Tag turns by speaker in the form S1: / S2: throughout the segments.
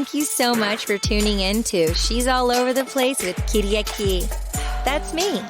S1: Thank you so much for tuning in to She's All Over the Place with Kiriaki. That's me.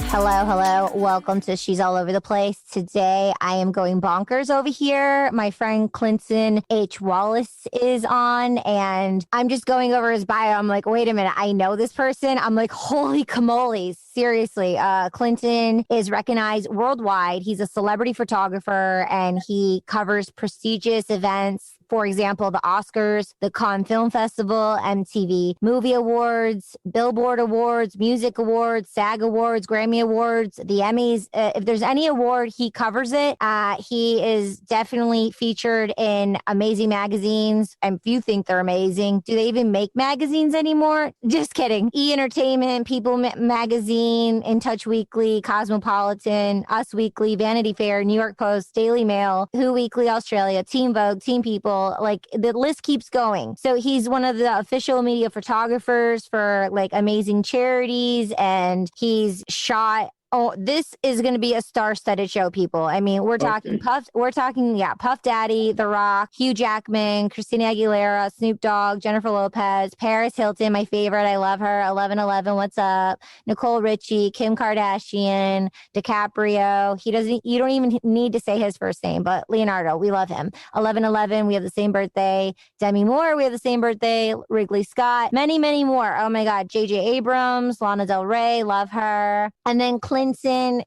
S2: Hello. Welcome to She's All Over the Place. Today, I am going bonkers over here. My friend Clinton H. Wallace is on, and I'm just going over his bio. I'm like, wait a minute, I know this person. I'm like, holy camoles. Seriously, Clinton is recognized worldwide. He's a celebrity photographer, and he covers prestigious events. For example, the Oscars, the Cannes Film Festival, MTV Movie Awards, Billboard Awards, Music Awards, SAG Awards, Grammy Awards, the Emmys. If there's any award, he covers it. He is definitely featured in amazing magazines. And if you think they're amazing, do they even make magazines anymore? Just kidding. E-Entertainment, People Magazine, InTouch Weekly, Cosmopolitan, Us Weekly, Vanity Fair, New York Post, Daily Mail, Who Weekly Australia, Teen Vogue, Teen People. Like the list keeps going. So he's one of the official media photographers for like amazing charities, and he's shot. Oh, this is going to be a star-studded show, people. I mean, we're talking Puff Daddy, The Rock, Hugh Jackman, Christina Aguilera, Snoop Dogg, Jennifer Lopez, Paris Hilton, my favorite. I love her. 1111, what's up? Nicole Ritchie, Kim Kardashian, DiCaprio. You don't even need to say his first name, but Leonardo, we love him. 1111, we have the same birthday. Demi Moore, we have the same birthday. Ridley Scott, many, many more. Oh my God, J.J. Abrams, Lana Del Rey, love her. And then Clinton,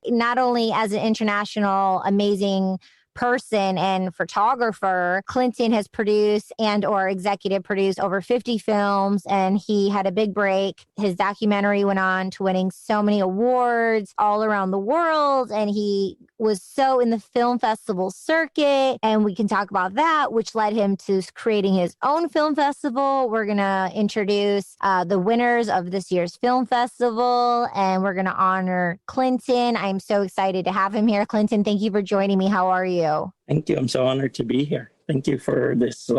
S2: not only as an international amazing person and photographer, Clinton has produced and or executive produced over 50 films, and he had a big break. His documentary went on to winning so many awards all around the world, and he was so in the film festival circuit, and we can talk about that, which led him to creating his own film festival. We're going to introduce the winners of this year's film festival, and we're going to honor Clinton. I'm so excited to have him here. Clinton, thank you for joining me. How are you?
S3: Thank you. I'm so honored to be here. Thank you for this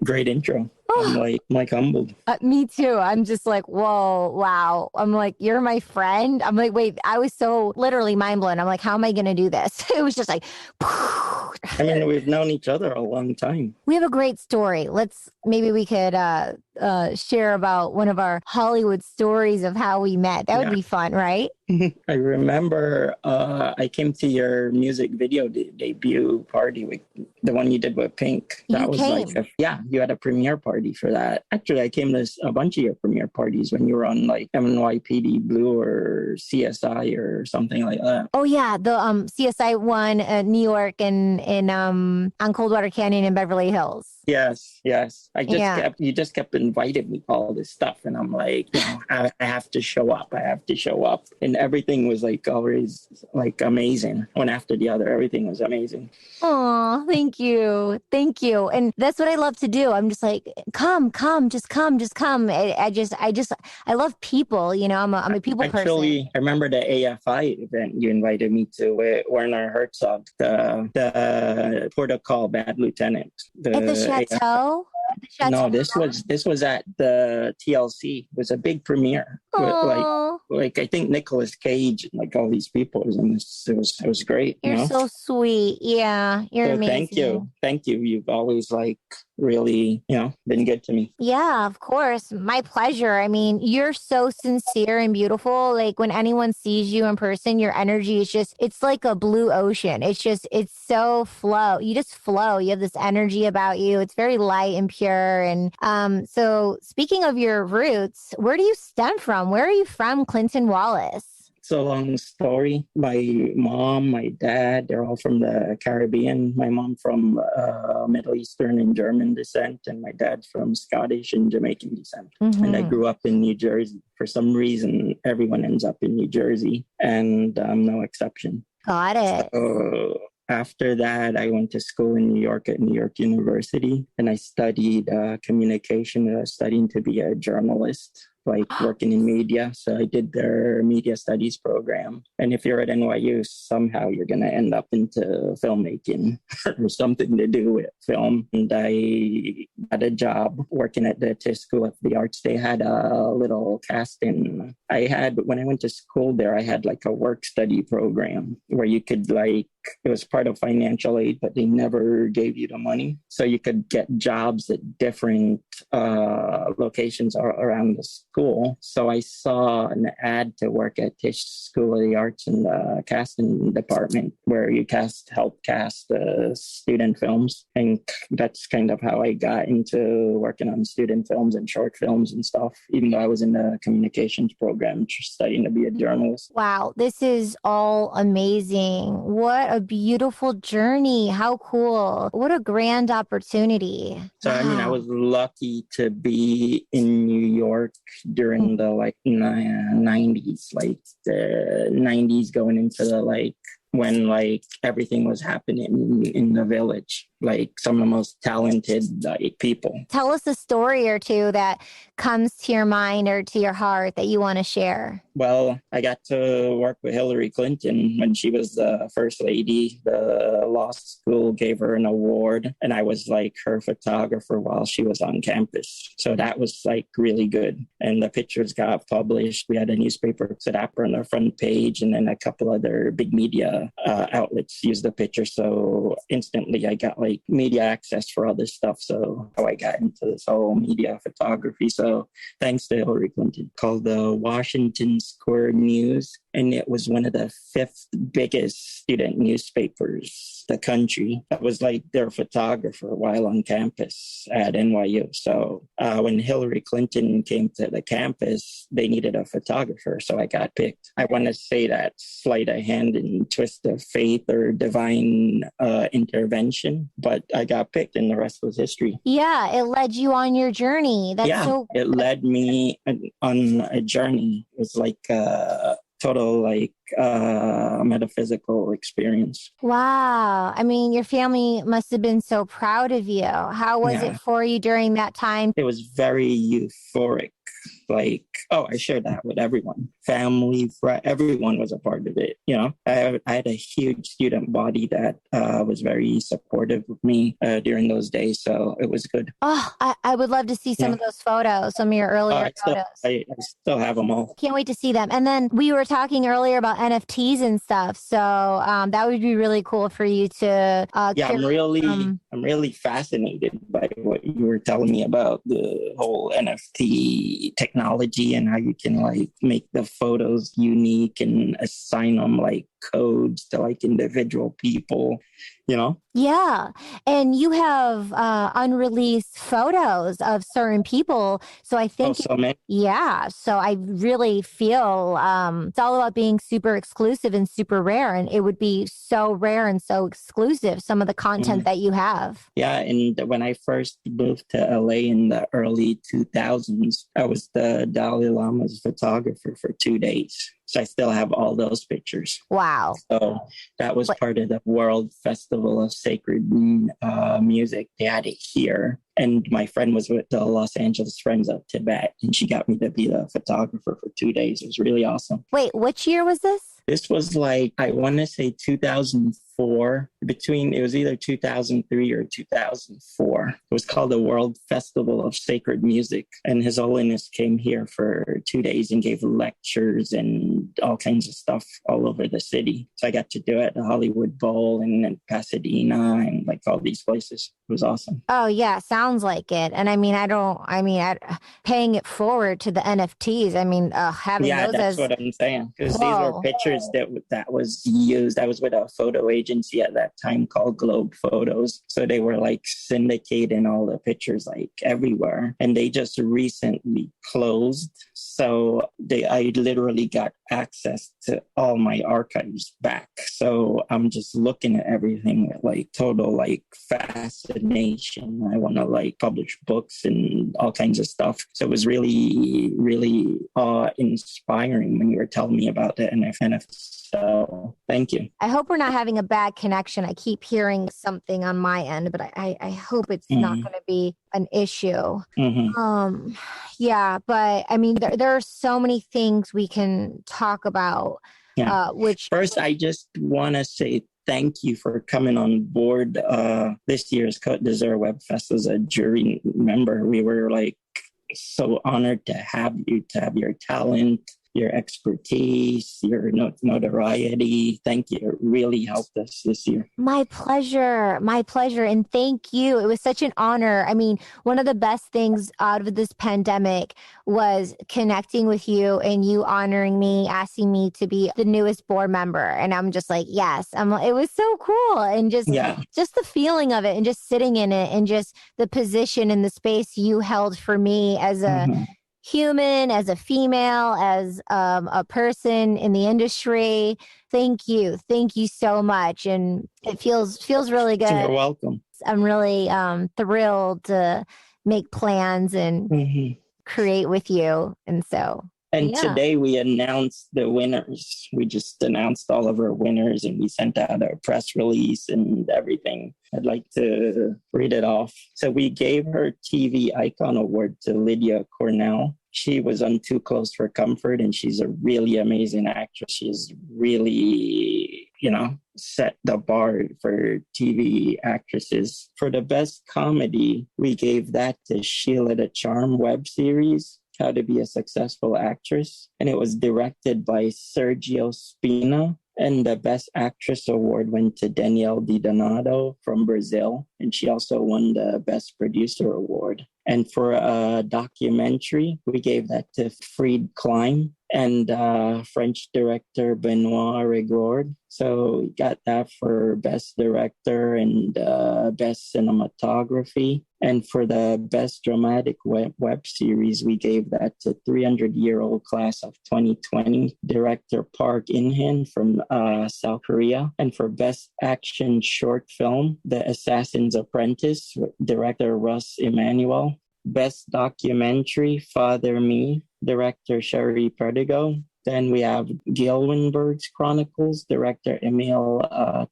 S3: great intro. I'm humbled.
S2: Me too. I'm just like, whoa, wow. I'm like, you're my friend. I'm like, wait, I was so literally mind blown. I'm like, how am I going to do this? It was just like,
S3: I mean, we've known each other a long time.
S2: We have a great story. Maybe we could share about one of our Hollywood stories of how we met. That would be fun, right?
S3: I remember I came to your music video debut party, with the one you did with Pink.
S2: That was
S3: came. You had a premiere party for that. Actually, I came to a bunch of your premiere parties when you were on like NYPD Blue or CSI or something like that.
S2: Oh yeah, the CSI one, New York, and on Coldwater Canyon in Beverly Hills.
S3: Yes. You just kept inviting me all this stuff, and I'm like, I have to show up. And everything was like always like amazing. One after the other, everything was amazing.
S2: Oh, thank you. And that's what I love to do. I'm just like, come, just come. I love people. You know, I'm a people person.
S3: Actually, I remember the AFI event you invited me to with Werner Herzog, the protocol bad lieutenant.
S2: At the Chateau?
S3: No, this was at the TLC. It was a big premiere. Like I think Nicolas Cage and like all these people. It was great.
S2: You're so sweet. Yeah, you're amazing.
S3: Thank you. You've always really, been good to me.
S2: Yeah, of course. My pleasure. I mean, you're so sincere and beautiful. Like when anyone sees you in person, your energy is it's like a blue ocean. It's so flow. You just flow. You have this energy about you. It's very light and pure. And so speaking of your roots, where do you stem from? Where are you from, Clinton Wallace?
S3: It's a long story. My mom, my dad, they're all from the Caribbean. My mom from Middle Eastern and German descent, and my dad from Scottish and Jamaican descent. Mm-hmm. And I grew up in New Jersey. For some reason, everyone ends up in New Jersey, and I'm no exception.
S2: Got it.
S3: So, after that, I went to school in New York at New York University, and I studied communication, studying to be a journalist, working in media. So I did their media studies program. And if you're at NYU, somehow you're going to end up into filmmaking or something to do with film. And I had a job working at the Tisch School of the Arts. They had a little casting. When I went to school there, I had a work study program where you could it was part of financial aid, but they never gave you the money. So you could get jobs at different locations around the school. So I saw an ad to work at Tisch School of the Arts in the casting department, where you help cast student films. And that's kind of how I got into working on student films and short films and stuff, even though I was in the communications program studying to be a journalist.
S2: Wow, this is all amazing. What a beautiful journey. How cool. What a grand opportunity.
S3: So,
S2: Wow.
S3: I mean, I was lucky to be in New York during the 90s, like the 90s going into the when everything was happening in the village, like some of the most talented people.
S2: Tell us a story or two that comes to your mind or to your heart that you want to share.
S3: Well, I got to work with Hillary Clinton when she was the first lady. The law school gave her an award, and I was her photographer while she was on campus. So that was really good. And the pictures got published. We had a newspaper set up on the front page, and then a couple other big media outlets used the picture. So instantly I got media access for all this stuff. So how I got into this whole media photography. So thanks to Hillary Clinton. Called the Washington Square News. And it was one of the 5th biggest student newspapers in the country. I was their photographer while on campus at NYU. So when Hillary Clinton came to the campus, they needed a photographer. So I got picked. I want to say that sleight of hand and twist of fate or divine intervention, but I got picked and the rest was history.
S2: Yeah, it led you on your journey.
S3: It led me on a journey. It was total metaphysical experience.
S2: Wow. I mean, your family must have been so proud of you. How was it for you during that time?
S3: It was very euphoric. I shared that with everyone. Family, everyone was a part of it. I had a huge student body that was very supportive of me during those days. So it was good.
S2: Oh, I would love to see some of those photos, some of your earlier photos.
S3: I still have them all.
S2: Can't wait to see them. And then we were talking earlier about NFTs and stuff. So that would be really cool for you to.
S3: I'm really fascinated by what you were telling me about the whole NFT technology and how you can make the photos unique and assign them codes to individual people,
S2: Yeah. And you have unreleased photos of certain people. So I think,
S3: so
S2: I really feel it's all about being super exclusive and super rare. And it would be so rare and so exclusive, some of the content that you have.
S3: Yeah. And when I first moved to LA in the early 2000s, I was the Dalai Lama's photographer for 2 days. So I still have all those pictures.
S2: Wow.
S3: So that was part of the World Festival of Sacred Music. They had it here. And my friend was with the Los Angeles Friends of Tibet, and she got me to be the photographer for 2 days. It was really awesome.
S2: Wait, which year was this?
S3: This was I want to say 2004. It was either 2003 or 2004. It was called the World Festival of Sacred Music. And His Holiness came here for 2 days and gave lectures and all kinds of stuff all over the city. So I got to do it at the Hollywood Bowl and then Pasadena and all these places. It was awesome.
S2: Oh, yeah. Sounds like it. And paying it forward to the NFTs. Having those
S3: that's what I'm saying. Because these were pictures that was used. I was with a photo agency at that time called Globe Photos. So they were syndicating all the pictures everywhere. And they just recently closed. So I literally got access to all my archives back. So I'm just looking at everything with total fascination. I want to publish books and all kinds of stuff. So it was really, really inspiring when you were telling me about the NFT. So thank you.
S2: I hope we're not having a bad connection. I keep hearing something on my end, but I hope it's not going to be an issue. Yeah, but there are so many things we can talk about. Yeah. First,
S3: I just want to say thank you for coming on board this year's Côte d'Azur WebFest as a jury member. We were so honored to have you, to have your talent your expertise, your notoriety. Thank you. It really helped us this year.
S2: My pleasure. My pleasure. And thank you. It was such an honor. I mean, one of the best things out of this pandemic was connecting with you and you honoring me, asking me to be the newest board member. And I'm just like, yes, it was so cool. And just the feeling of it and just sitting in it and just the position and the space you held for me as a human, as a female, as a person in the industry. Thank you. Thank you so much. And it feels really good.
S3: You're welcome.
S2: I'm really thrilled to make plans and create with you. And so.
S3: And today we announced the winners. We just announced all of our winners and we sent out a press release and everything. I'd like to read it off. So we gave her TV Icon Award to Lydia Cornell. She was on Too Close for Comfort and she's a really amazing actress. She's really, set the bar for TV actresses. For the best comedy, we gave that to Sheila the Charm web series, How to Be a Successful Actress. And it was directed by Sergio Spina. And the Best Actress Award went to Danielle Di Donato from Brazil. And she also won the Best Producer Award. And for a documentary, we gave that to Fried Klein and French director Benoit Rigord. So we got that for Best Director and Best Cinematography. And for the Best Dramatic Web Series, we gave that to 300-Year-Old Class of 2020, director Park In-hin from South Korea. And for Best Action Short Film, The Assassin's Apprentice, director Russ Emanuel. Best Documentary, Father Me, director Sherry Perdigo. Then we have Gilwenberg's Chronicles, director Emil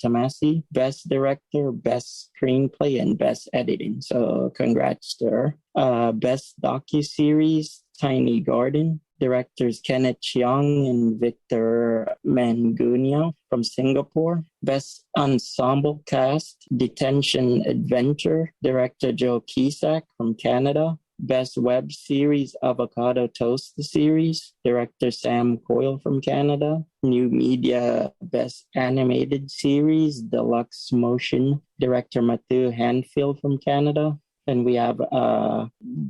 S3: Tomasi. Best Director, Best Screenplay, and Best Editing. So congrats to her. Best Docuseries, Tiny Garden. Directors Kenneth Chiang and Victor Mangunio from Singapore. Best Ensemble Cast, Detention Adventure, director Joe Cusack from Canada. Best Web Series, Avocado Toast the Series, director Sam Coyle from Canada. New Media Best Animated Series, Deluxe Motion, director Matthew Hanfield from Canada. And we have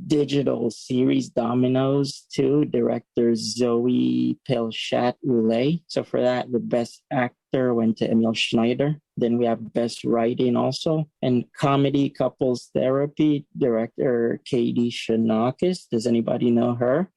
S3: digital series Dominoes 2, director Zoe Pelchat-Roulet. So for that, the best actor went to Emil Schneider. Then we have best writing also. And comedy couples therapy, director Katie Shanakis. Does anybody know her?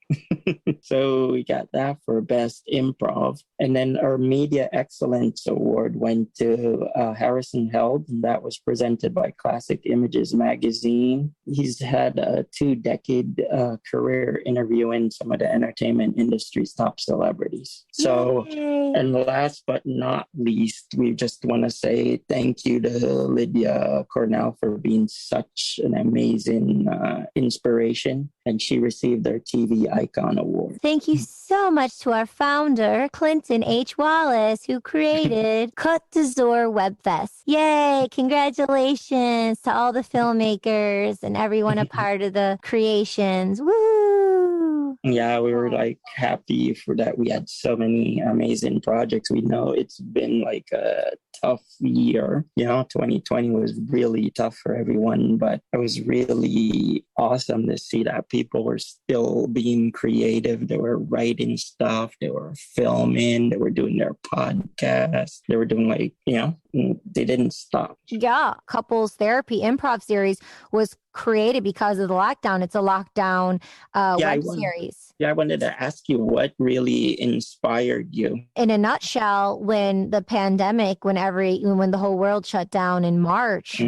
S3: So we got that for best improv. And then our media excellence award went to Harrison Held. And that was presented by Classic Images magazine. He's had a 2-decade career interviewing some of the entertainment industry's top celebrities. So, and last but not least, we just want to say thank you to Lydia Cornell for being such an amazing inspiration. And she received our TV Icon Award.
S2: Thank you so much to our founder, Clinton H. Wallace, who created Côte d'Azur WebFest. Yay! Congratulations to all the filmmakers and everyone a part of the creations. Woo!
S3: Yeah, we were happy for that. We had so many amazing projects. We know it's been a tough year. 2020 was really tough for everyone, but it was really awesome to see that people were still being creative. They were writing stuff. They were filming. They were doing their podcasts. They were doing they didn't stop.
S2: Yeah. Couples Therapy Improv Series was created because of the lockdown. It's a lockdown web series.
S3: Yeah, I wanted to ask you what really inspired you.
S2: In a nutshell, when the pandemic, when the whole world shut down in March,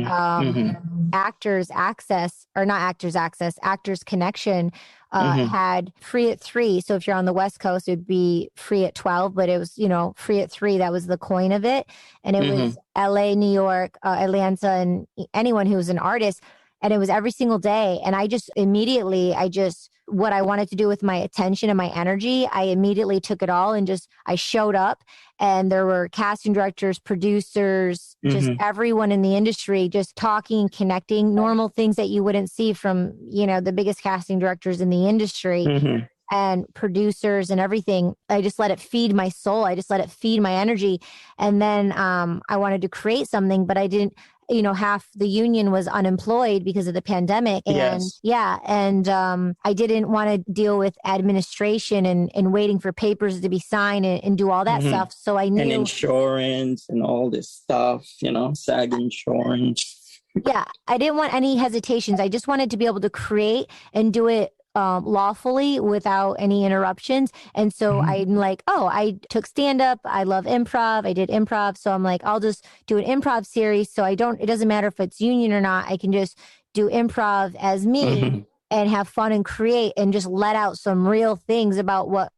S2: Actors Connection had free at 3. So if you're on the West Coast, it'd be free at 12, but it was, free at 3. That was the coin of it. And it was LA, New York, Atlanta, and anyone who was an artist. And it was every single day. And I just immediately, what I wanted to do with my attention and my energy, I immediately took it all and I showed up. And there were casting directors, producers, just everyone in the industry, just talking, connecting, normal things that you wouldn't see from, the biggest casting directors in the industry. and producers and everything. I just let it feed my soul. I just let it feed my energy. And then I wanted to create something, but I didn't, half the union was unemployed because of the pandemic. And I didn't want to deal with administration and waiting for papers to be signed and do all that stuff. So I knew.
S3: And insurance and all this stuff, SAG insurance.
S2: Yeah, I didn't want any hesitations. I just wanted to be able to create and do it lawfully without any interruptions. And so I'm like, I took stand up. I love improv. I did improv. So I'm like, I'll just do an improv series. So it doesn't matter if it's union or not. I can just do improv as me and have fun and create and just let out some real things about what,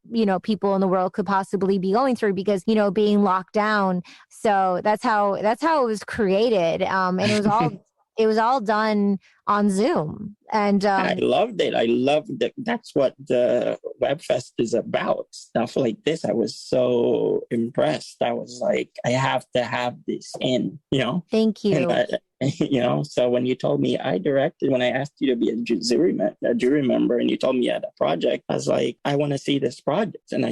S2: people in the world could possibly be going through because, being locked down. So that's how it was created. And it was all done on Zoom. And
S3: I loved it. I loved it. That's what the WebFest is about. Stuff like this. I was so impressed. I was like, I have to have this in,
S2: Thank you.
S3: And so when you told me when I asked you to be a jury member and you told me you had a project, I was like, I want to see this project. And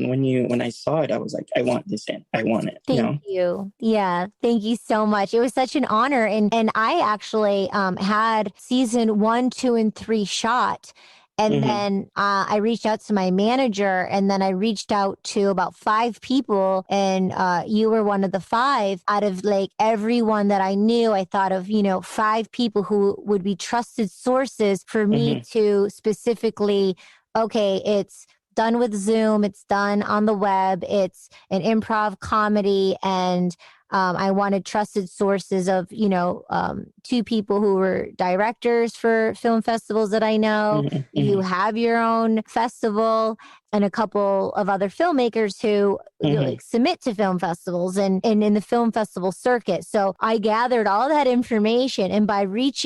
S3: when I saw it, I was like, I want this in. I want it.
S2: Thank you. Yeah. Thank you so much. It was such an honor. And I actually had season 1, 2, and 3 shot. And then I reached out to my manager, and then I reached out to about 5 people, and you were one of the 5 out of like everyone that I knew. I thought of, 5 people who would be trusted sources for me to specifically, okay, it's done with Zoom, it's done on the web, it's an improv comedy, and I wanted trusted sources of, 2 people who were directors for film festivals that I know. You have your own festival, and a couple of other filmmakers who submit to film festivals and in the film festival circuit. So I gathered all that information, and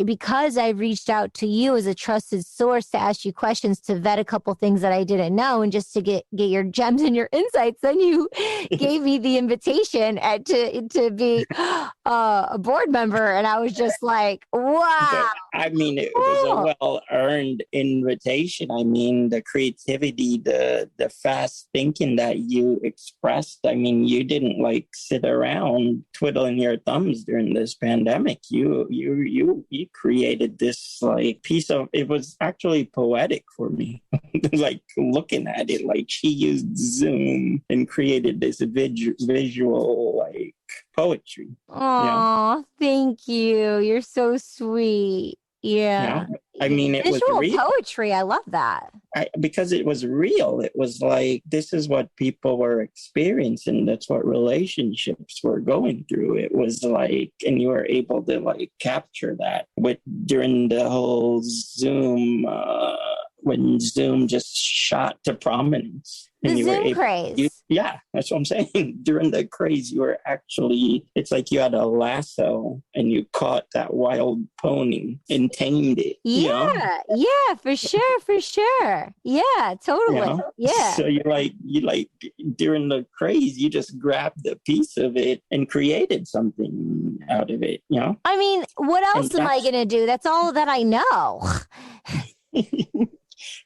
S2: because I reached out to you as a trusted source to ask you questions, to vet a couple things that I didn't know, and just to get your gems and your insights, then you gave me the invitation to be a board member. And I was just like, wow.
S3: I mean, it was a well-earned invitation. I mean, the creativity, the fast thinking that you expressed. I mean, you didn't like sit around twiddling your thumbs during this pandemic. You created this like piece of, it was actually poetic for me. Like looking at it, like she used Zoom and created this visual like poetry.
S2: Oh, thank you. You're so sweet. Yeah.
S3: I mean, it
S2: visual
S3: was real.
S2: Poetry. I love that.
S3: Because it was real. It was like, this is what people were experiencing. That's what relationships were going through. It was like, and you were able to like capture that during the whole Zoom, when Zoom just shot to prominence.
S2: And the Zoom craze.
S3: Yeah, that's what I'm saying. During the craze, you were actually, it's like you had a lasso and you caught that wild pony and tamed it.
S2: Yeah, for sure. Yeah, totally. Yeah.
S3: So you like during the craze, you just grabbed a piece of it and created something out of it,
S2: I mean, what else am I going to do? That's all that I know.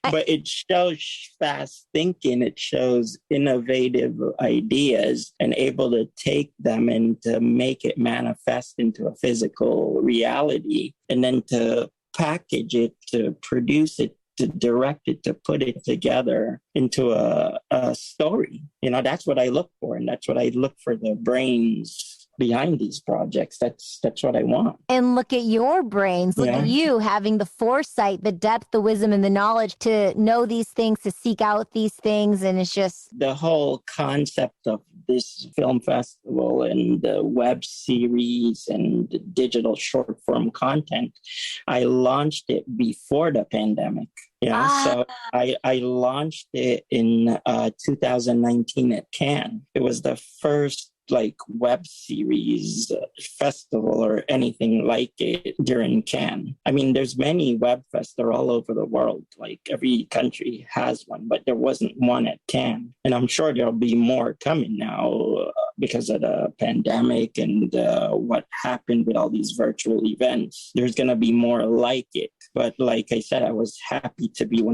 S3: But it shows fast thinking. It shows innovative ideas and able to take them and to make it manifest into a physical reality, and then to package it, to produce it, to direct it, to put it together into a story. That's what I look for. And that's what I look for, the brains behind these projects. That's what I want. And
S2: look at your brains. Look at you having the foresight, the depth, the wisdom, and the knowledge to know these things, to seek out these things. And it's just
S3: the whole concept of this film festival and the web series and the digital short form content. I launched it before the pandemic. So I launched it in 2019 at Cannes. It was the first like web series festival or anything like it during Cannes. I mean, there's many web fests, they're all over the world. Like every country has one, but there wasn't one at Cannes. And I'm sure there'll be more coming now because of the pandemic and what happened with all these virtual events. There's going to be more like it. But like I said, I was happy to be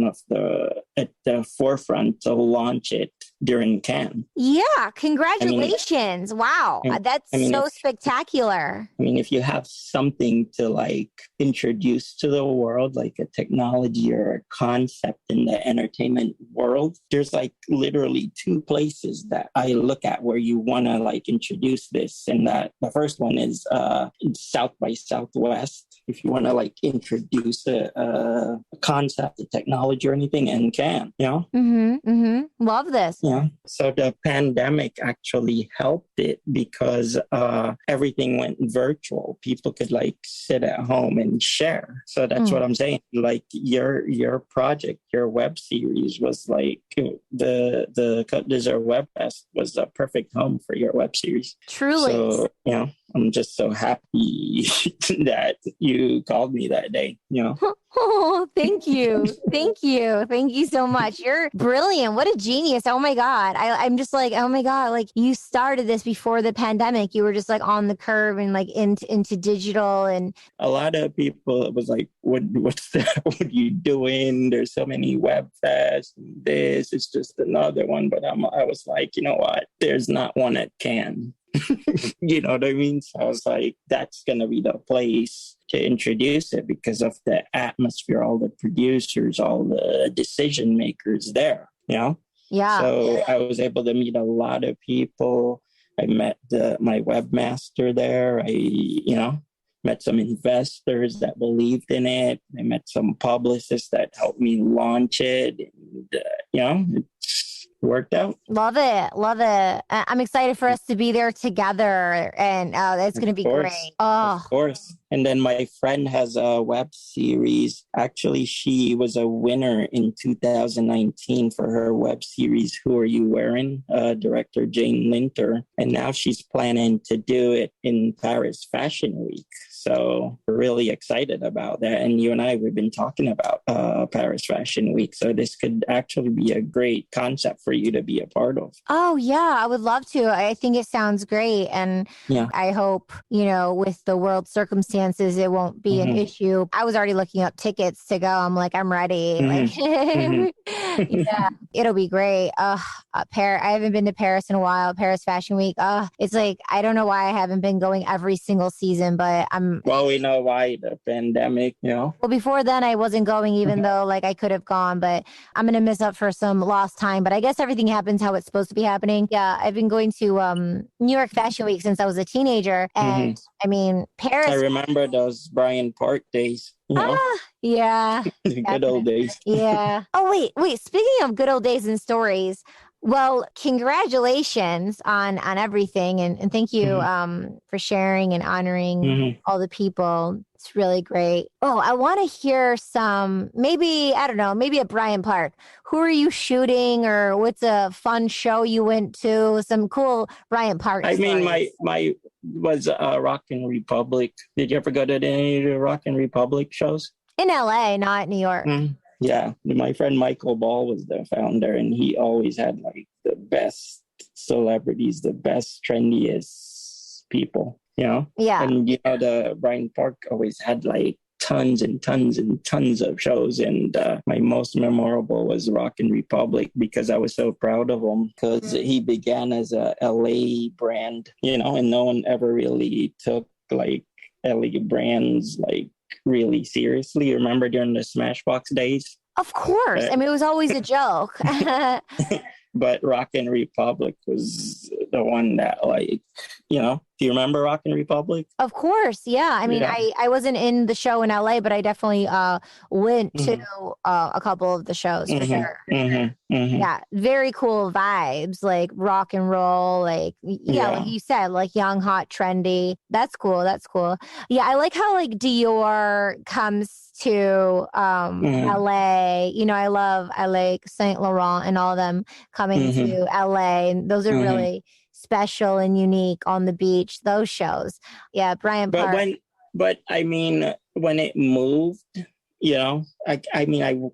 S3: at the forefront to launch it during Cannes.
S2: Yeah, congratulations. Wow. That's so spectacular.
S3: I mean, if you have something to like introduce to the world, like a technology or a concept in the entertainment world, there's like literally two places that I look at where you want to like introduce this. And that the first one is South by Southwest. If you want to like introduce a concept, a technology or anything, and can, you know?
S2: Love this.
S3: Yeah. So the pandemic actually helped it because everything went virtual. People could like sit at home and share. So that's what I'm saying. Like your project, your web series was like the Côte d'Azur WebFest was a perfect home for your web series.
S2: Truly.
S3: So, you know, I'm just so happy that you called me that day, you know.
S2: Oh, thank you. Thank you. Thank you so much. You're brilliant. What a genius. Oh my God. I'm just like, oh my God, like you started this before the pandemic. You were just like on the curve and like into digital. And
S3: a lot of people was like, what's that? What are you doing? There's so many web fests. This is just another one. But I was like, you know what? There's not one at Cannes. You know what I mean? So I was like, that's going to be the place to introduce it because of the atmosphere, all the producers, all the decision makers there, you know?
S2: Yeah.
S3: So I was able to meet a lot of people. I met my webmaster there. I met some investors that believed in it. I met some publicists that helped me launch it. And, it's worked out.
S2: Love it. Love it. I'm excited for us to be there together. And it's going to be great. Oh,
S3: of course. And then my friend has a web series. Actually, she was a winner in 2019 for her web series, Who Are You Wearing? Director Jane Linter. And now she's planning to do it in Paris Fashion Week. So we're really excited about that. And you and I, we've been talking about Paris Fashion Week. So this could actually be a great concept for you to be a part of.
S2: Oh, yeah, I would love to. I think it sounds great. And I hope, with the world circumstances, it won't be an issue. I was already looking up tickets to go. I'm like, I'm ready. Yeah, it'll be great. I haven't been to Paris in a while. Paris Fashion Week. It's like, I don't know why I haven't been going every single season, but
S3: well, we know why, the pandemic, Well,
S2: before then I wasn't going, even though like I could have gone, but I'm going to miss up for some lost time. But I guess everything happens how it's supposed to be happening. Yeah, I've been going to New York Fashion Week since I was a teenager. And I mean, Paris.
S3: I remember those Bryant Park days.
S2: Yeah.
S3: The good old days.
S2: Yeah. Oh, wait. Speaking of good old days and stories, well, congratulations on everything. And thank you for sharing and honoring all the people. It's really great. Oh, I want to hear some, maybe a Bryant Park. Who are you shooting, or what's a fun show you went to? Some cool Bryant Park stories.
S3: I mean, my was Rockin' Republic. Did you ever go to any of the Rockin' Republic shows?
S2: In LA, not New York.
S3: Yeah, my friend Michael Ball was the founder, and he always had like the best celebrities, the best, trendiest people, Yeah. And, the Bryant Park always had like tons and tons and tons of shows. And my most memorable was Rockin' Republic because I was so proud of him because he began as a LA brand, and no one ever really took like LA brands like really seriously. Remember during the Smashbox days?
S2: Of course. I mean, it was always a joke.
S3: But Rockin' Republic was the one that do you remember Rockin' Republic?
S2: Of course. Yeah. I mean, I wasn't in the show in LA, but I definitely went to a couple of the shows for sure. Yeah. Very cool vibes, like rock and roll, like you said, like young, hot, trendy. That's cool. Yeah. I like how like Dior comes to LA. I like Saint Laurent and all of them coming to LA. And those are really special and unique on the beach, those shows. Yeah, Bryant Park.
S3: But I mean, when it moved, I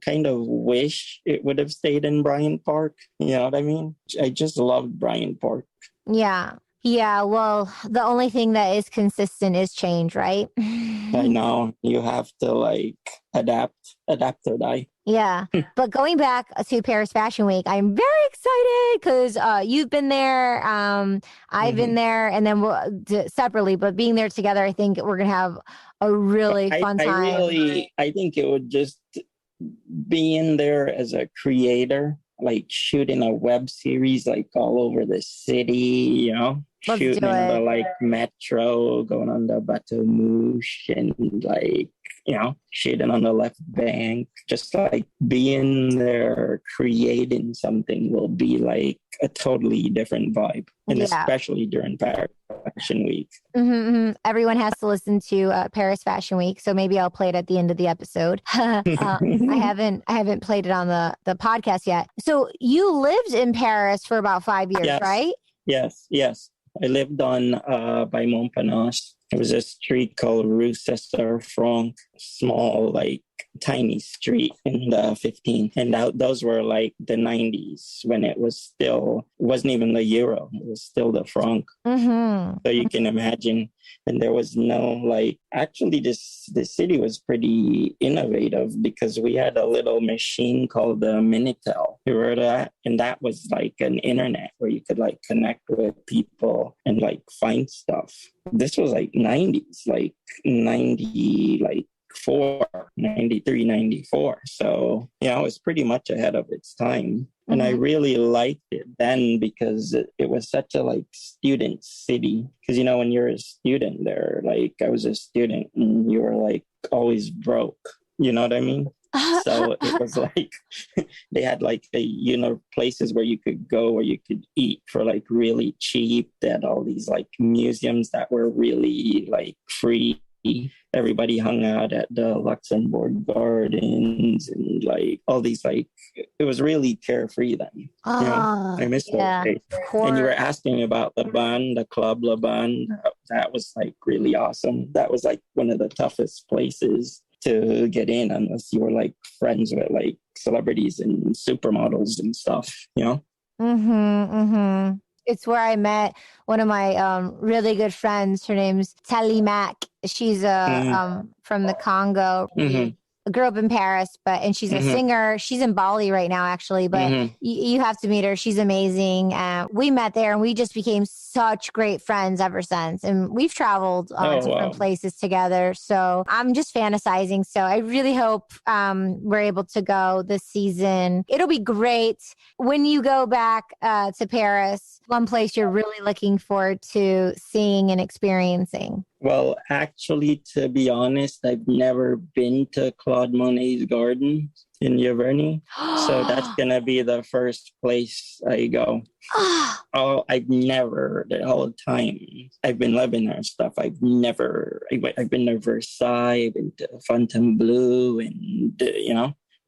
S3: kind of wish it would have stayed in Bryant Park. You know what I mean? I just loved Bryant Park.
S2: Yeah. Yeah, well, the only thing that is consistent is change, right?
S3: I know you have to like adapt or die.
S2: Yeah. But going back to Paris Fashion Week, I'm very excited because you've been there. I've been there, and then we'll separately, but being there together, I think we're going to have a really fun time.
S3: I think it would just be in there as a creator, like shooting a web series like all over the city, you know, shooting in the like metro, going on the Bateau Mouche and like, you know, shooting on the left bank, just like being there creating something will be like a totally different vibe. And especially during Paris Fashion Week.
S2: Everyone has to listen to Paris Fashion Week, so maybe I'll play it at the end of the episode. I haven't played it on the podcast yet. So you lived in Paris for about 5 years, right?
S3: Yes. I lived on by Montparnasse. It was a street called Rue César Franck, small, like tiny street in the 15. And those were like the 90s when it wasn't even the euro. It was still the franc. So you can imagine. And there was no like, actually this city was pretty innovative because we had a little machine called the Minitel. You heard of that? And that was like an internet where you could like connect with people and like find stuff. This was like 90s, like 93, 94. So, yeah, it was pretty much ahead of its time. And I really liked it then because it was such a like student city. Because, you know, when you're a student there, like I was a student and you were like always broke. You know what I mean? So it was like they had like places where you could go where you could eat for like really cheap. They had all these like museums that were really like free. Everybody hung out at the Luxembourg Gardens and like all these like it was really carefree then. You know, I miss those days. And you were asking about the club Le Bon. That was like really awesome. That was like one of the toughest places to get in unless you were like friends with like celebrities and supermodels and stuff, you know?
S2: It's where I met one of my really good friends. Her name's Telly Mack. She's from the Congo. Grew up in Paris, and she's a singer. She's in Bali right now, actually, but you have to meet her. She's amazing. We met there and we just became such great friends ever since. And we've traveled different places together. So I'm just fantasizing. So I really hope we're able to go this season. It'll be great. When you go back to Paris, one place you're really looking forward to seeing and experiencing?
S3: Well, actually, to be honest, I've never been to Claude Monet's garden in Giverny. So that's going to be the first place I go. I've never, the whole time I've been living there and stuff, I've been to Versailles, I've been to Fontainebleau and,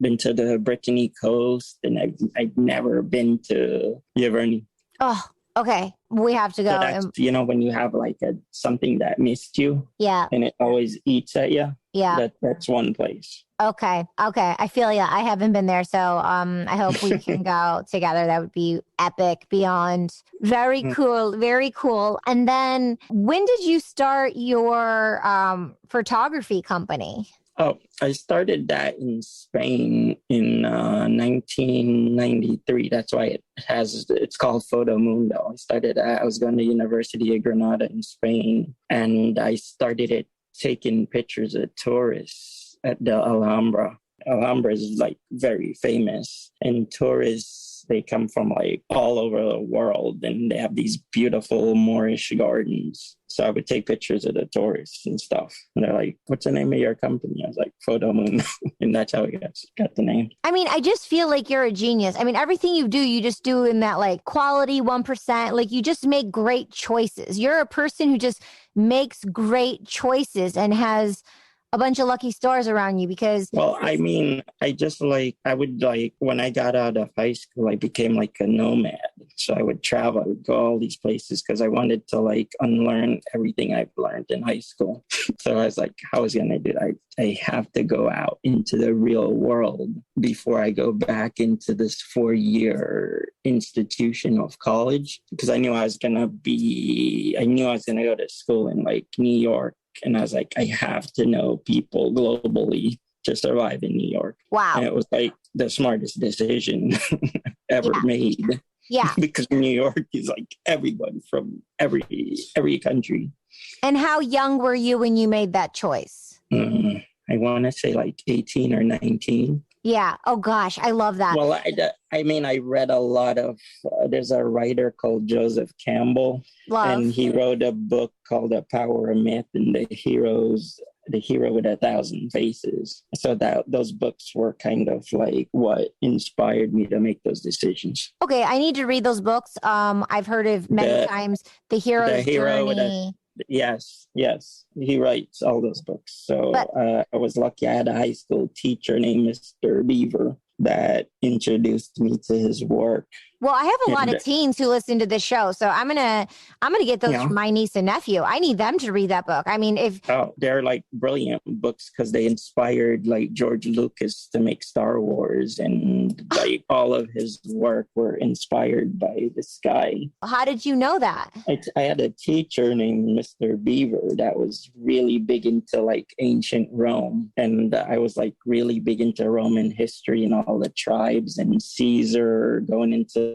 S3: been to the Brittany coast, and I've never been to Giverny.
S2: Oh, okay. We have to go.
S3: So that's, when you have like something that missed you.
S2: Yeah.
S3: And it always eats at you.
S2: Yeah.
S3: That's one place.
S2: Okay. I feel you. I haven't been there. So I hope we can go together. That would be epic beyond. Very cool. Very cool. And then when did you start your photography company?
S3: Oh, I started that in Spain in 1993. That's why it's called Photo Mundo. I started I was going to University of Granada in Spain, and I started it taking pictures of tourists at the Alhambra. Alhambra is like very famous, and tourists, they come from like all over the world, and they have these beautiful Moorish gardens. So I would take pictures of the tourists and stuff. And they're like, what's the name of your company? I was like, Photo Moon. And that's how I got the name.
S2: I mean, I just feel like you're a genius. I mean, everything you do, you just do in that like quality 1%. Like you just make great choices. You're a person who just makes great choices and has a bunch of lucky stars around you because... Well,
S3: I mean, I would when I got out of high school, I became like a nomad. So I would travel, I would go all these places because I wanted to like unlearn everything I've learned in high school. So I was like, how was I going to do that? I have to go out into the real world before I go back into this 4-year institution of college, because I knew I was going to go to school in like New York And I was like, I have to know people globally to survive in New York.
S2: Wow.
S3: And it was like the smartest decision ever made.
S2: Yeah.
S3: Because New York is like everyone from every country.
S2: And how young were you when you made that choice?
S3: I want to say like 18 or 19.
S2: Yeah. Oh, gosh. I love that.
S3: Well, I read a lot of, there's a writer called Joseph Campbell.
S2: Love.
S3: And he wrote a book called The Power of Myth and the Hero with 1,000 Faces. So those books were kind of like what inspired me to make those decisions.
S2: Okay, I need to read those books. I've heard of many times The Hero's Journey.
S3: Yes. He writes all those books. So I was lucky. I had a high school teacher named Mr. Beaver that introduced me to his work.
S2: Well, I have a lot of teens who listen to this show, so I'm gonna get those from my niece and nephew. I need them to read that book. I mean,
S3: they're like brilliant books because they inspired like George Lucas to make Star Wars, and like all of his work were inspired by this guy.
S2: How did you know that?
S3: I had a teacher named Mr. Beaver that was really big into like ancient Rome, and I was like really big into Roman history and all the tribes and Caesar going into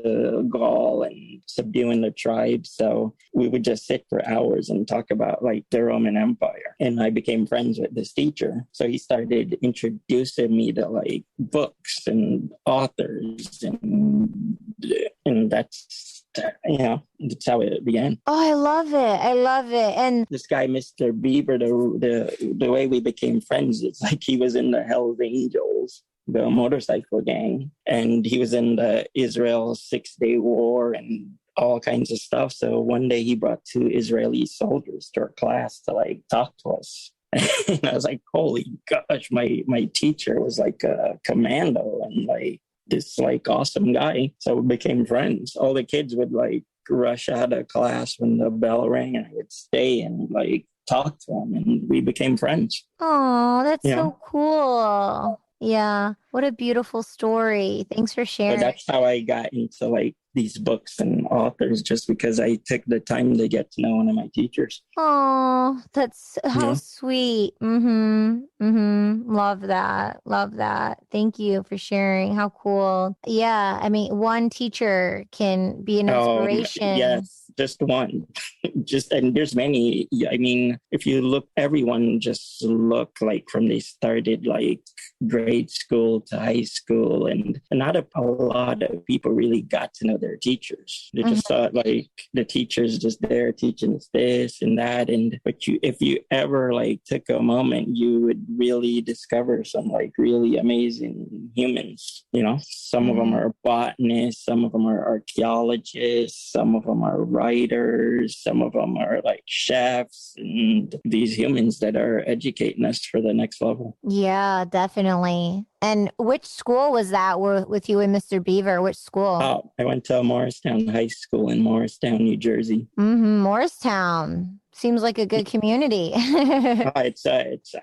S3: Gaul and subduing the tribes. So we would just sit for hours and talk about like the Roman Empire. And I became friends with this teacher. So he started introducing me to like books and authors, and that's how it began.
S2: Oh, I love it. And
S3: this guy, Mr. Beaver, the way we became friends is like he was in the Hells Angels, the motorcycle gang, and he was in the Israel 6-Day War and all kinds of stuff. So one day he brought 2 Israeli soldiers to our class to like talk to us. And I was like, holy gosh, my teacher was like a commando and like this like awesome guy. So we became friends. All the kids would like rush out of class when the bell rang, and I would stay and like talk to him, and we became friends.
S2: Oh, that's so cool. Yeah. What a beautiful story. Thanks for sharing.
S3: So that's how I got into like these books and authors, just because I took the time to get to know one of my teachers.
S2: Oh, that's how sweet. Love that. Thank you for sharing. How cool. Yeah. I mean, one teacher can be an inspiration.
S3: Yes, just one. And there's many. I mean, if you look, everyone just look like from they started like grade school to high school, and not a lot of people really got to know their teachers. They just thought like the teacher's just there teaching us this and that, but if you ever like took a moment, you would really discover some like really amazing humans. Some of them are botanists, some of them are archaeologists, some of them are writers, some of them are like chefs, and these humans that are educating us for the next level.
S2: Yeah, definitely. And which school was that with you and Mr. Beaver? Which school?
S3: I went to Morristown High School in Morristown, New Jersey.
S2: Morristown. Seems like a good community.
S3: It's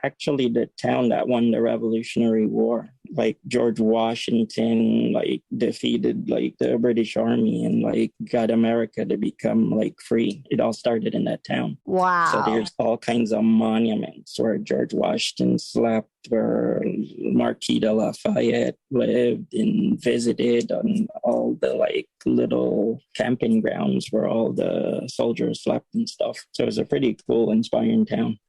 S3: actually the town that won the Revolutionary War. Like George Washington, like defeated like the British Army and like got America to become like free. It all started in that town.
S2: Wow.
S3: So there's all kinds of monuments where George Washington slept, where Marquis de Lafayette lived and visited, on all the like little camping grounds where all the soldiers slept and stuff. So it was a pretty cool, inspiring town.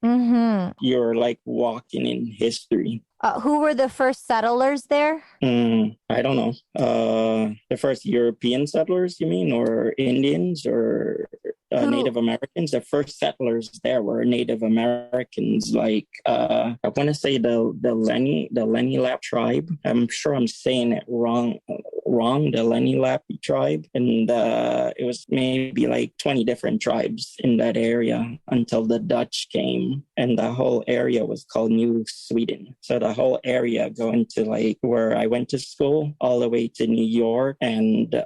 S3: You're like walking in history.
S2: Who were the first settlers there?
S3: I don't know. The first European settlers, you mean, or Indians, or Native Americans? The first settlers there were Native Americans, like I want to say the Lenni Lap tribe. I'm sure I'm saying it wrong. The Lenni Lap tribe, and it was maybe like 20 different tribes in that area until the Dutch came, and the whole area was called New Sweden. So the whole area going to like where I went to school all the way to New York, and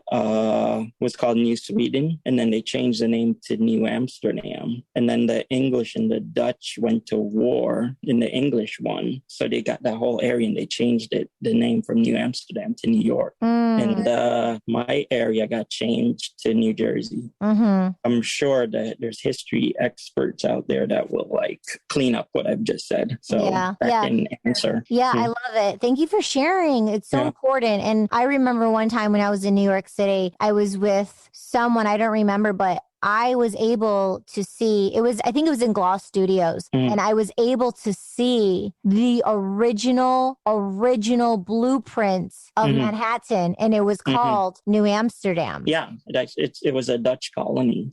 S3: was called New Sweden, and then they changed the name to New Amsterdam, and then the English and the Dutch went to war, and the English won, so they got that whole area and they changed the name from New Amsterdam to New York. And my area got changed to New Jersey. I'm sure that there's history experts out there that will like clean up what I've just said. So that can answer.
S2: Yeah, I love it. Thank you for sharing. It's so important. And I remember one time when I was in New York City, I was with someone, I don't remember, but I was able to see, I think it was in Gloss Studios, and I was able to see the original blueprints of Manhattan, and it was called New Amsterdam.
S3: Yeah, it was a Dutch colony.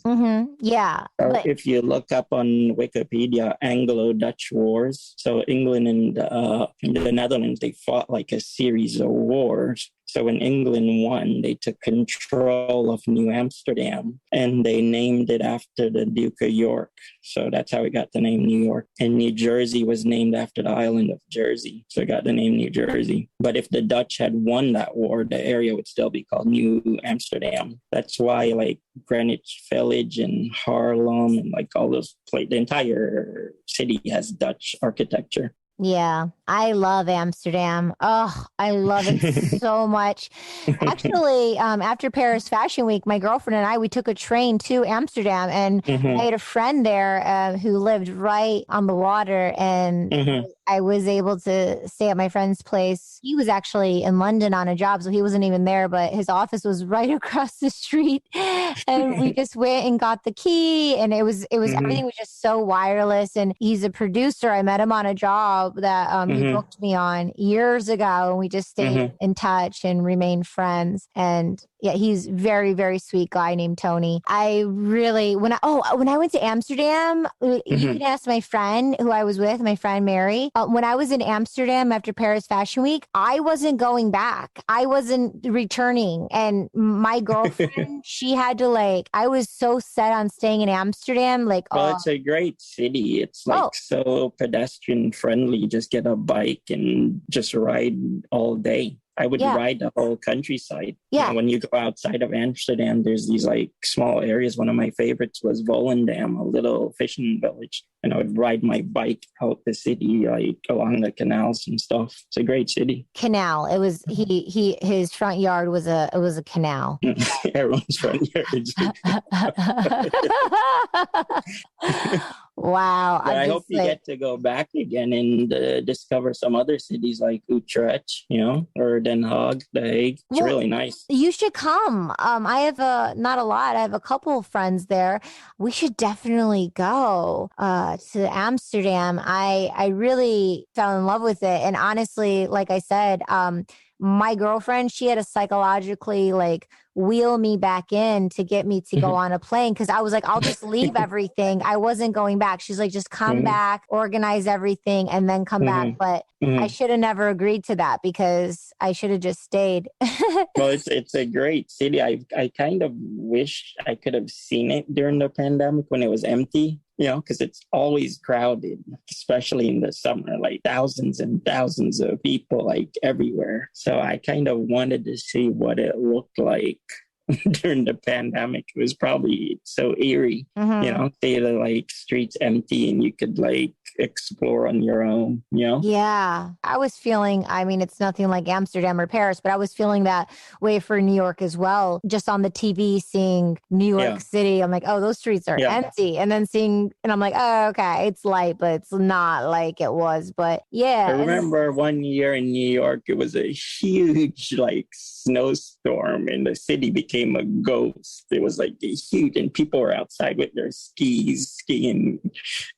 S2: Yeah.
S3: So if you look up on Wikipedia, Anglo-Dutch Wars, so England and the Netherlands, they fought like a series of wars. So when England won, they took control of New Amsterdam and they named it after the Duke of York. So that's how it got the name New York. And New Jersey was named after the island of Jersey. So it got the name New Jersey. But if the Dutch had won that war, the area would still be called New Amsterdam. That's why like Greenwich Village and Harlem and like all those places, the entire city has Dutch architecture.
S2: Yeah, I love Amsterdam. Oh, I love it so much. Actually, after Paris Fashion Week, my girlfriend and I, we took a train to Amsterdam, and I had a friend there who lived right on the water, and I was able to stay at my friend's place. He was actually in London on a job, so he wasn't even there, but his office was right across the street. And we just went and got the key, and it was everything was just so wireless. And he's a producer. I met him on a job that he booked me on years ago, and we just stayed in touch and remained friends. And yeah, he's very, very sweet guy named Tony. I really, when I went to Amsterdam, you can ask my friend who I was with, my friend Mary. When I was in Amsterdam after Paris Fashion Week, I wasn't going back. I wasn't returning. And my girlfriend, she had to I was so set on staying in Amsterdam.
S3: Well, it's a great city. It's so pedestrian friendly. You just get a bike and just ride all day. I would ride the whole countryside.
S2: Yeah.
S3: When you go outside of Amsterdam, there's these small areas. One of my favorites was Volendam, a little fishing village. And I would ride my bike out the city, along the canals and stuff. It's a great city.
S2: Canal. It was his front yard was a canal.
S3: Everyone's front yard.
S2: Wow.
S3: But I hope you get to go back again and discover some other cities like Utrecht, or Den Haag, The Hague. It's really nice.
S2: You should come. I have not a lot. I have a couple of friends there. We should definitely go to Amsterdam. I really fell in love with it. And honestly, like I said, my girlfriend, she had to psychologically wheel me back in to get me to go on a plane, because I was like, I'll just leave everything. I wasn't going back. She's like, just come back, organize everything, and then come back. But I should have never agreed to that, because I should have just stayed.
S3: Well, it's a great city. I kind of wish I could have seen it during the pandemic when it was empty. Because it's always crowded, especially in the summer, thousands and thousands of people, everywhere. So I kind of wanted to see what it looked like during the pandemic. It was probably so eerie, see the streets empty and you could explore on your own,
S2: Yeah, I was feeling, it's nothing like Amsterdam or Paris, but I was feeling that way for New York as well. Just on the TV, seeing New York City, I'm like, oh, those streets are empty. And then and I'm like, oh, okay, it's light, but it's not like it was. But yeah.
S3: I remember one year in New York, it was a huge snowstorm and the city became a ghost. It was a huge, and people were outside with their skis skiing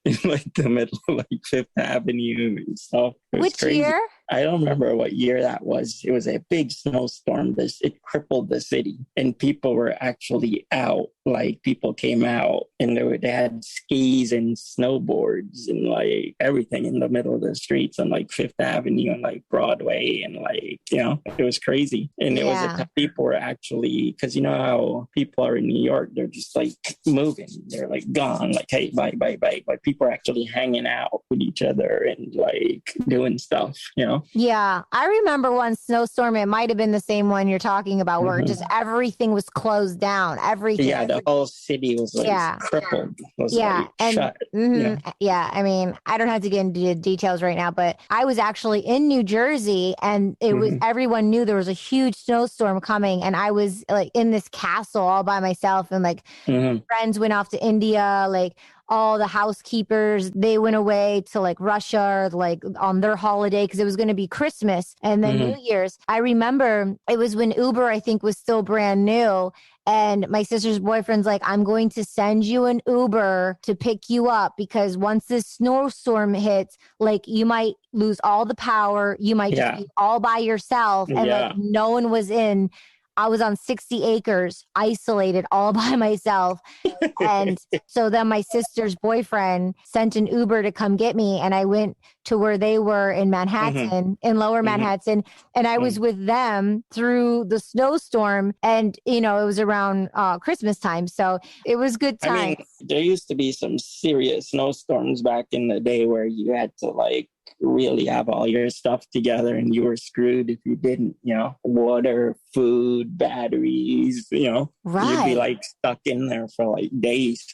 S3: in the middle of Fifth Avenue and stuff.
S2: Which
S3: crazy.
S2: year?
S3: I don't remember what year that was. It was a big snowstorm. It crippled the city, and people were actually out. People came out, and they had skis and snowboards and everything in the middle of the streets on Fifth Avenue and Broadway, and it was crazy. And it was people were actually, because you know how people are in New York, they're just moving. They're gone. Hey, bye. But people are actually hanging out out with each other and like doing stuff, you know?
S2: Yeah. I remember one snowstorm. It might have been the same one you're talking about where just everything was closed down. Everything.
S3: Yeah, the whole city was like crippled. Was like
S2: and
S3: shut.
S2: yeah. I mean, I don't have to get into the details right now, but I was actually in New Jersey and it was everyone knew there was a huge snowstorm coming, and I was like in this castle all by myself, and like friends went off to India, like all the housekeepers, they went away to like Russia, like on their holiday, because it was going to be Christmas and then New Year's. I remember it was when Uber, I think, was still brand new. And my sister's boyfriend's like, I'm going to send you an Uber to pick you up because once this snowstorm hits, like you might lose all the power. You might just be all by yourself. And like no one was in. I was on 60 acres, isolated all by myself. And so then my sister's boyfriend sent an Uber to come get me. And I went to where they were in Manhattan, in lower Manhattan. And I was with them through the snowstorm. And, you know, it was around Christmas time. So it was good time.
S3: I mean, there used to be some serious snowstorms back in the day where you had to like really have all your stuff together and you were screwed if you didn't, you know, water, food, batteries, you know, you'd be like stuck in there for like days.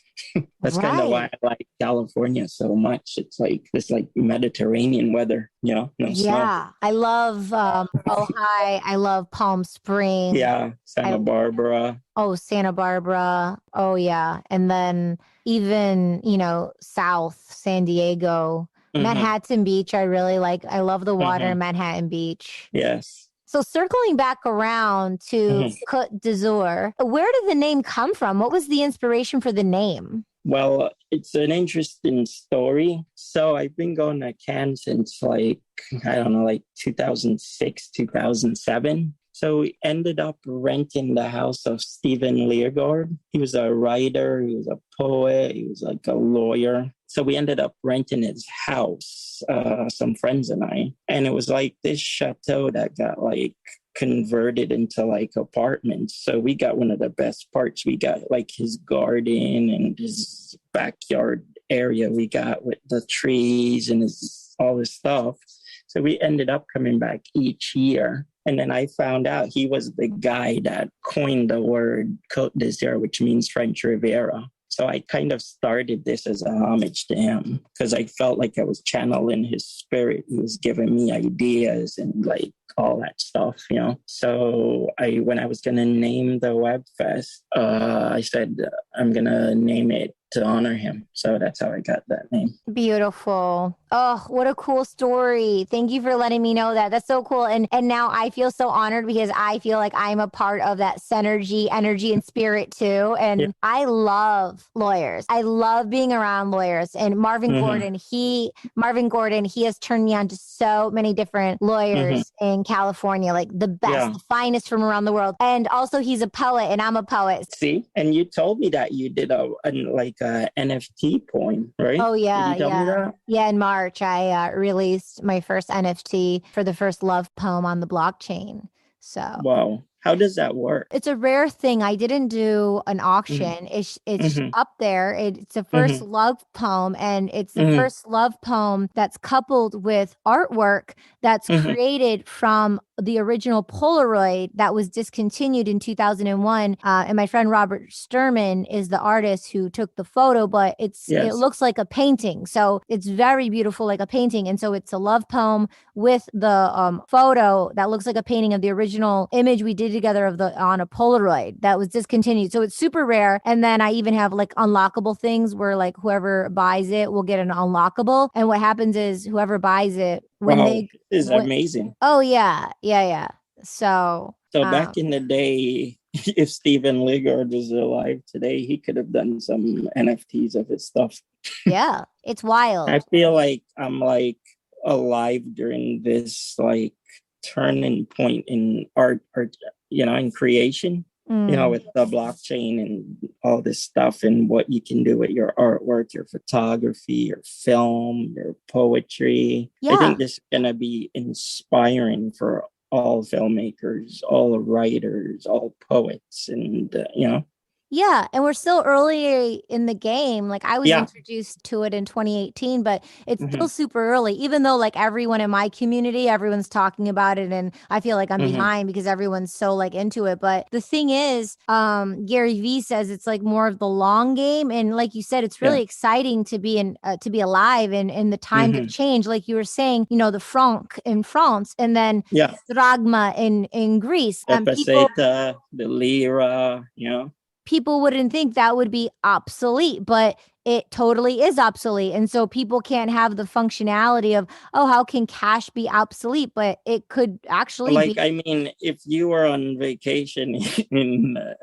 S3: That's kind of why I like California so much. It's like this like Mediterranean weather, you know, no snow.
S2: I love Ojai. I love Palm Springs.
S3: Yeah, Santa Barbara.
S2: Oh, Santa Barbara. Oh, yeah. And then even, you know, South San Diego. Manhattan Beach, I really like. I love the water in Manhattan Beach.
S3: Yes.
S2: So circling back around to Côte d'Azur, where did the name come from? What was the inspiration for the name?
S3: Well, it's an interesting story. So I've been going to Cannes since like, I don't know, like 2006, 2007. So we ended up renting the house of Stephen Leargard. He was a writer, he was a poet, he was like a lawyer. So we ended up renting his house, some friends and I. And it was like this chateau that got like converted into like apartments. So we got one of the best parts. We got like his garden and his backyard area we got with the trees and all this stuff. So we ended up coming back each year. And then I found out he was the guy that coined the word Côte d'Azur, which means French Riviera. So I kind of started this as a homage to him because I felt like I was channeling his spirit. He was giving me ideas and like all that stuff, you know. So when I was going to name the WebFest, I said, I'm going to name it to honor him. So that's how I got that name.
S2: Beautiful. Oh, what a cool story. Thank you for letting me know that. That's so cool. And now I feel so honored because I feel like I'm a part of that synergy, energy, and spirit too. And I love lawyers. I love being around lawyers. And Marvin Gordon, he has turned me on to so many different lawyers in California, like the best, the finest from around the world. And also he's a poet and I'm a poet.
S3: See, and you told me that you did a NFT poem, right?
S2: Oh, yeah.
S3: Did you tell me that?
S2: Yeah, in March, I released my first NFT for the first love poem on the blockchain. So,
S3: wow. How does that work?
S2: It's a rare thing. I didn't do an auction. It's up there. It's a first love poem, and it's the first love poem that's coupled with artwork that's created from the original Polaroid that was discontinued in 2001. And my friend Robert Sturman is the artist who took the photo, but it looks like a painting. So it's very beautiful, like a painting. And so it's a love poem with the photo that looks like a painting of the original image we did together on a Polaroid that was discontinued. So it's super rare. And then I even have like unlockable things where like whoever buys it will get an unlockable. And what happens is whoever buys it,
S3: amazing.
S2: Oh, yeah. So
S3: back in the day, if Stephen Leargard was alive today, he could have done some NFTs of his stuff.
S2: Yeah, it's wild.
S3: I feel like I'm like alive during this like turning point in art, you know, in creation. You know, with the blockchain and all this stuff and what you can do with your artwork, your photography, your film, your poetry. I think this is going to be inspiring for all filmmakers, all writers, all poets. And, you know,
S2: Yeah, and we're still early in the game. Like I was
S3: Yeah.
S2: introduced to it in 2018, but it's
S3: Mm-hmm.
S2: still super early, even though like everyone in my community, everyone's talking about it. And I feel like I'm
S3: Mm-hmm.
S2: behind because everyone's so like into it. But the thing is, Gary Vee says it's like more of the long game. And like you said, it's really exciting to be to be alive in the times of change. Like you were saying, you know, the franc in France and then drachma in Greece.
S3: Peseta, the lira, you know.
S2: People wouldn't think that would be obsolete, but it totally is obsolete. And so people can't have the functionality of, oh, how can cash be obsolete? But it could actually
S3: like,
S2: be.
S3: I mean, if you were on vacation in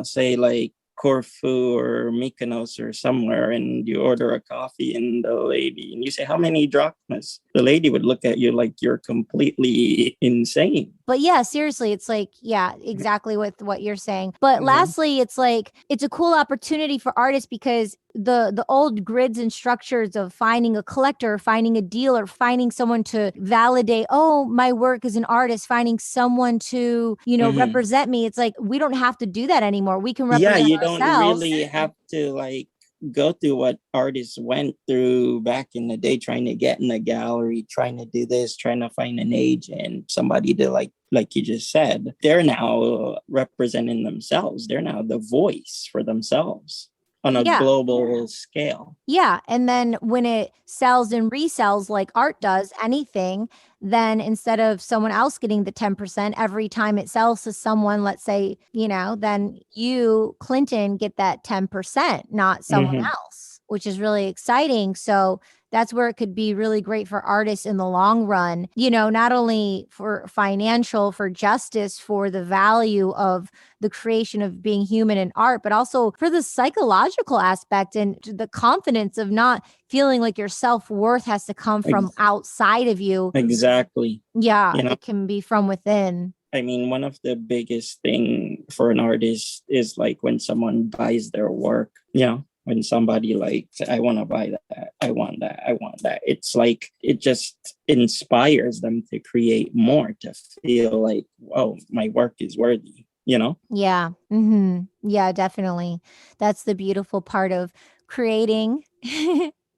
S3: say like Corfu or Mykonos or somewhere, and you order a coffee and you say, how many drachmas? The lady would look at you like you're completely insane.
S2: But yeah, seriously, it's like, yeah, exactly with what you're saying. But lastly, it's like, it's a cool opportunity for artists because the old grids and structures of finding a collector, finding a dealer, finding someone to validate, oh, my work as an artist, finding someone to, you know, represent me. It's like, we don't have to do that anymore. We can represent
S3: you
S2: ourselves.
S3: don't really have to like go through what artists went through back in the day, trying to get in a gallery, trying to do this, trying to find an agent, somebody to like you just said. They're now representing themselves. They're now the voice for themselves on a global scale.
S2: Yeah. And then when it sells and resells like art does, anything, then instead of someone else getting the 10%, every time it sells to someone, let's say, you know, then you, Clinton, get that 10%, not someone else, which is really exciting. So that's where it could be really great for artists in the long run, you know, not only for financial, for justice, for the value of the creation of being human in art, but also for the psychological aspect and the confidence of not feeling like your self-worth has to come from outside of you.
S3: Exactly.
S2: Yeah, you know? It can be from within.
S3: I mean, one of the biggest thing for an artist is like when someone buys their work, you know, when somebody like, I want to buy that, I want that, I want that. It's like, it just inspires them to create more, to feel like, oh, my work is worthy, you know?
S2: Yeah. Yeah, definitely. That's the beautiful part of creating.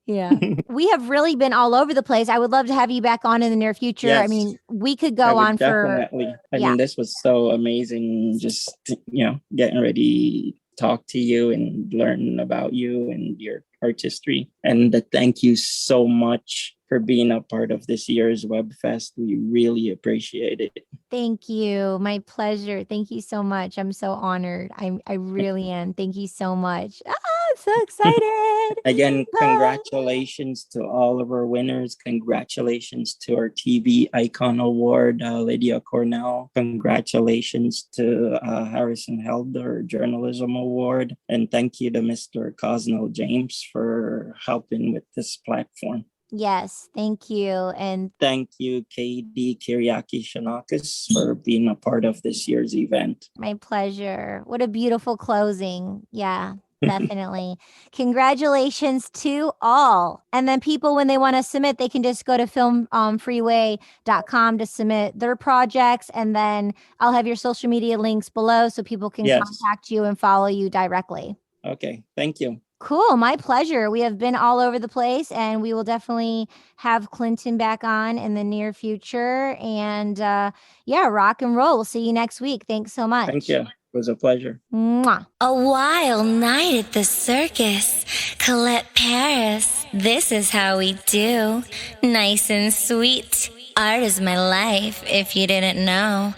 S2: Yeah. We have really been all over the place. I would love to have you back on in the near future. Yes. I mean, we could go on
S3: definitely. I mean, this was so amazing. Just, you know, getting ready talk to you and learn about you and your artistry. And thank you so much for being a part of this year's WebFest. We really appreciate it.
S2: Thank you. My pleasure. Thank you so much. I'm so honored. I really am. Thank you so much. I'm so excited.
S3: Again, congratulations to all of our winners. Congratulations to our TV Icon Award, Lydia Cornell. Congratulations to Harrison Helder, Journalism Award. And thank you to Mr. Cosnell James for helping with this platform.
S2: Yes, thank you. And
S3: thank you, KD Kyriaki Shanakis, for being a part of this year's event.
S2: My pleasure. What a beautiful closing. Yeah, definitely. Congratulations to all. And then people, when they want to submit, they can just go to filmfreeway.com to submit their projects. And then I'll have your social media links below so people can contact you and follow you directly.
S3: Okay, thank you.
S2: Cool. My pleasure. We have been all over the place and we will definitely have Clinton back on in the near future. And rock and roll. We'll see you next week. Thanks so much.
S3: Thank you. It was a pleasure.
S2: Mwah.
S1: A wild night at the circus. Colette Paris. This is how we do. Nice and sweet. Art is my life, if you didn't know.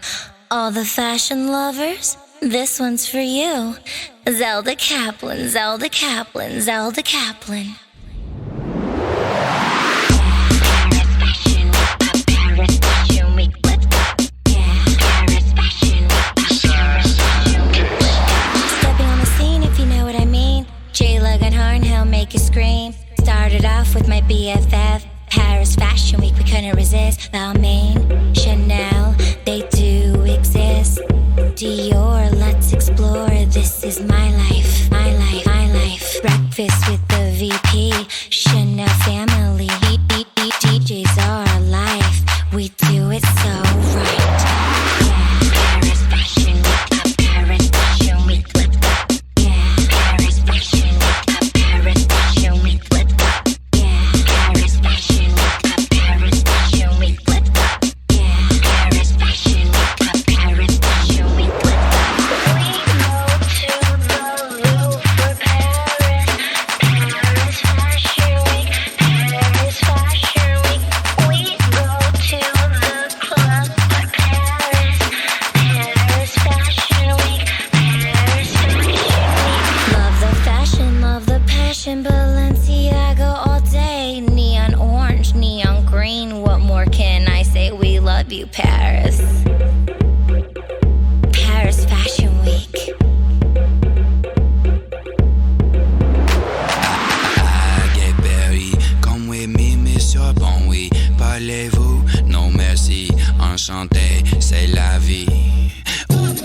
S1: All the fashion lovers, this one's for you. Zelda Kaplan, Zelda Kaplan, Zelda Kaplan. Stepping on the scene, if you know what I mean. J-Lug and Horn, he'll make you scream. Started off with my BFF. Paris Fashion Week, we couldn't resist. Balmain, Chanel, they do exist. Dior, let's explore. This is my life, my life, my life. Breakfast with the VP, Chanel family. DJs are our life. We do it so right. Paris Fashion Week, Paris Fashion Week. you, Paris. Paris Fashion Week.
S4: Get berry, come with me, Monsieur Bon, oui. Parlez-vous? Non, merci. Enchanté, c'est la vie. Ooh,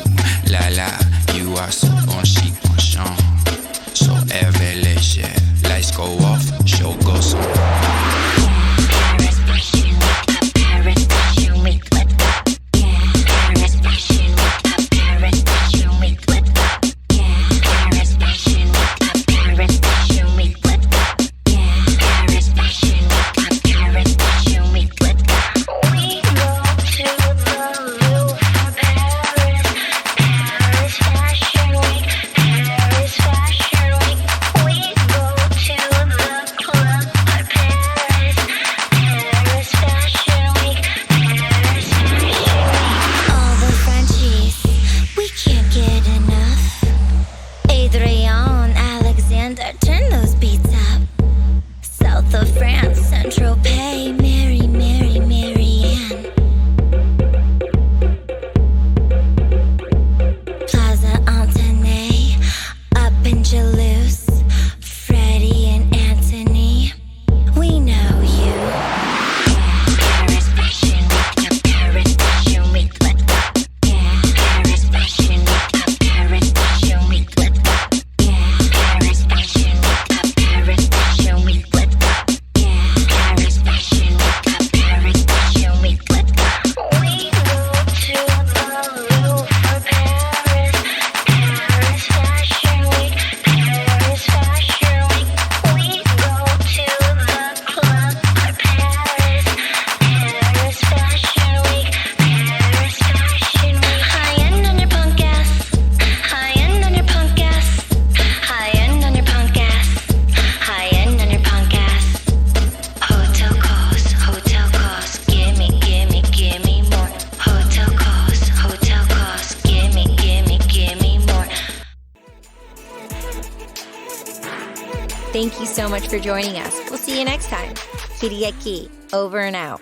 S4: la la, you are so bon chic, bon chant. So ever léger. Lights go off, show goes on.
S1: Paris Fashion Week, Paris Fashion Week, let's go. Yeah, Paris Fashion Week, Paris Fashion Week, let's go. Yeah, Paris Fashion Week, Paris Fashion Week, let's go. Yeah, Paris Fashion Week, Paris Fashion Week, let's go. We go to the Louvre, Paris, Paris Fashion Week, Paris Fashion Week. We go to the club, Paris, Paris Fashion Week, Paris Fashion Week. All the Frenchies, we can't get enough. Adrian, Alexander, turn those beats up. South of France, Saint-Tropez, Mary, Mary, Marianne. Plaza Antoine, up in Toulouse, Freddie and Anthony, we know you. Paris Fashion Week, Paris Fashion Week, let's go. Yeah, Paris Fashion Week, Paris Fashion Week, let's go. Yeah, Paris Fashion Week, Paris Fashion Week, let's go. Yeah, Paris Fashion Week, Paris Fashion Week, let's go. We go to the Louvre, Paris, Paris Fashion Week, Paris Fashion Week. We go to the club, Paris, Paris Fashion Week, Paris Fashion Week. High end on your punk ass, high end on your punk ass, high end on your punk ass, high end on your punk ass. Hotel calls, gimme, gimme, gimme more. Hotel calls, gimme more.
S2: Thank you so much for joining us. We'll see you next time. Kitty at Key, over and out.